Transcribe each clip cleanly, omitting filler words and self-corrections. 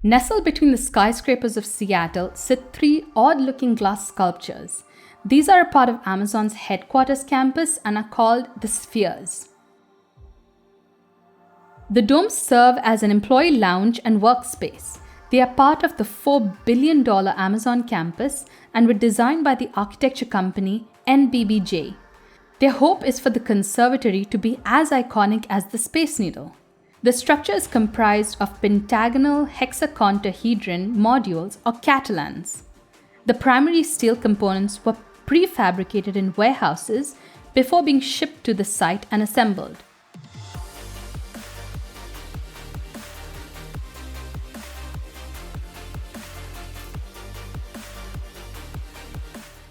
Nestled between the skyscrapers of Seattle sit three odd-looking glass sculptures. These are a part of Amazon's headquarters campus and are called the Spheres. The domes serve as an employee lounge and workspace. They are part of the $4 billion Amazon campus and were designed by the architecture company NBBJ. Their hope is for the conservatory to be as iconic as the Space Needle. The structure is comprised of pentagonal hexacontohedron modules or catalans. The primary steel components were prefabricated in warehouses before being shipped to the site and assembled.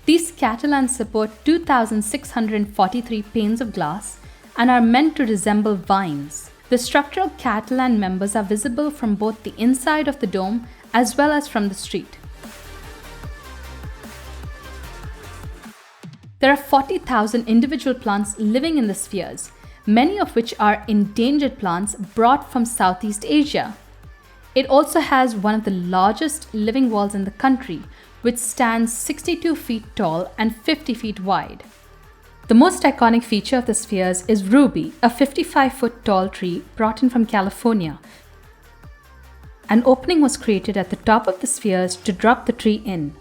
These catalans support 2,643 panes of glass and are meant to resemble vines. The structural catalan members are visible from both the inside of the dome as well as from the street. There are 40,000 individual plants living in the spheres, many of which are endangered plants brought from Southeast Asia. It also has one of the largest living walls in the country, which stands 62 feet tall and 50 feet wide. The most iconic feature of the spheres is Ruby, a 55-foot tall tree brought in from California. An opening was created at the top of the spheres to drop the tree in.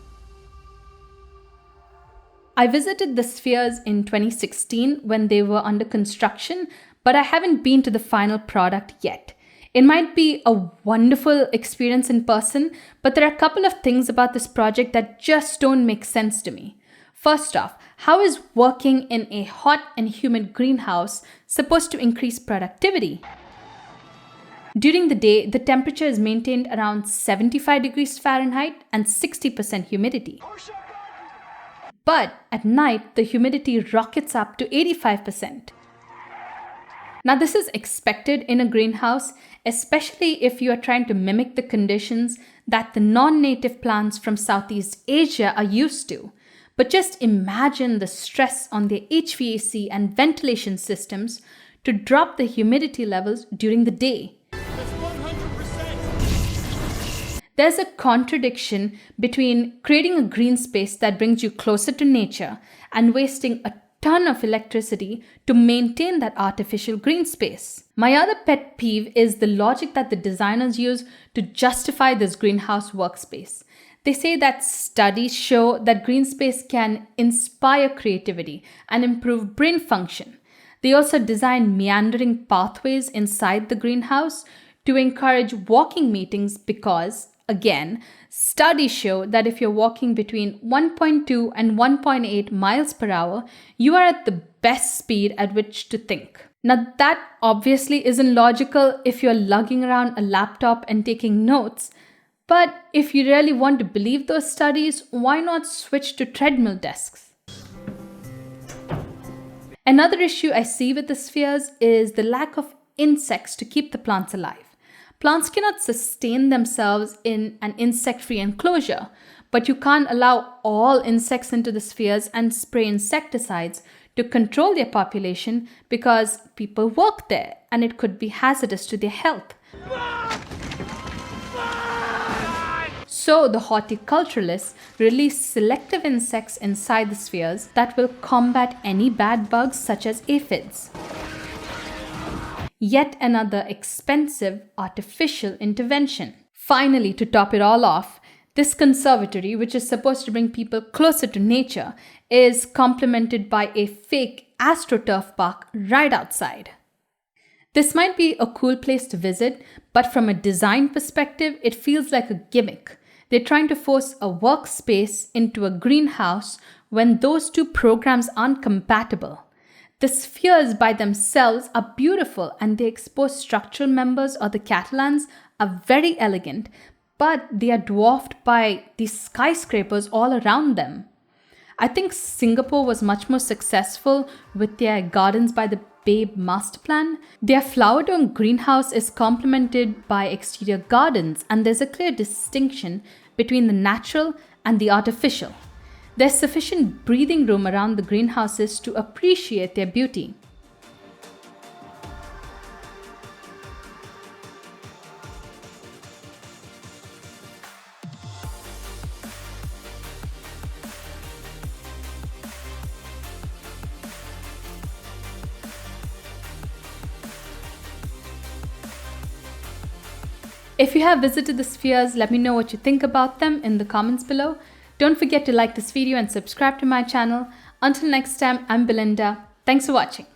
I visited the spheres in 2016 when they were under construction, but I haven't been to the final product yet. It might be a wonderful experience in person, but there are a couple of things about this project that just don't make sense to me. First off, how is working in a hot and humid greenhouse supposed to increase productivity? During the day, the temperature is maintained around 75 degrees Fahrenheit and 60% humidity. But at night, the humidity rockets up to 85%. Now, this is expected in a greenhouse, especially if you are trying to mimic the conditions that the non-native plants from Southeast Asia are used to. But just imagine the stress on the HVAC and ventilation systems to drop the humidity levels during the day. That's 100%. There's a contradiction between creating a green space that brings you closer to nature and wasting a ton of electricity to maintain that artificial green space. My other pet peeve is the logic that the designers use to justify this greenhouse workspace. They say that studies show that green space can inspire creativity and improve brain function. They also design meandering pathways inside the greenhouse to encourage walking meetings because, again, studies show that if you're walking between 1.2 and 1.8 miles per hour, you are at the best speed at which to think. Now, that obviously isn't logical if you're lugging around a laptop and taking notes. But if you really want to believe those studies, why not switch to treadmill desks? Another issue I see with the spheres is the lack of insects to keep the plants alive. Plants cannot sustain themselves in an insect-free enclosure, but you can't allow all insects into the spheres and spray insecticides to control their population because people work there and it could be hazardous to their health. So the horticulturalists release selective insects inside the spheres that will combat any bad bugs such as aphids. Yet another expensive artificial intervention. Finally, to top it all off, this conservatory, which is supposed to bring people closer to nature, is complemented by a fake AstroTurf park right outside. This might be a cool place to visit, but from a design perspective, it feels like a gimmick. They're trying to force a workspace into a greenhouse when those two programs aren't compatible. The spheres by themselves are beautiful and the exposed structural members or the catalans are very elegant, but they are dwarfed by the skyscrapers all around them. I think Singapore was much more successful with their Gardens by the Bay master plan. Their flower dome greenhouse is complemented by exterior gardens, and there's a clear distinction between the natural and the artificial. There's sufficient breathing room around the greenhouses to appreciate their beauty. If you have visited the spheres, let me know what you think about them in the comments below. Don't forget to like this video and subscribe to my channel. Until next time, I'm Belinda. Thanks for watching.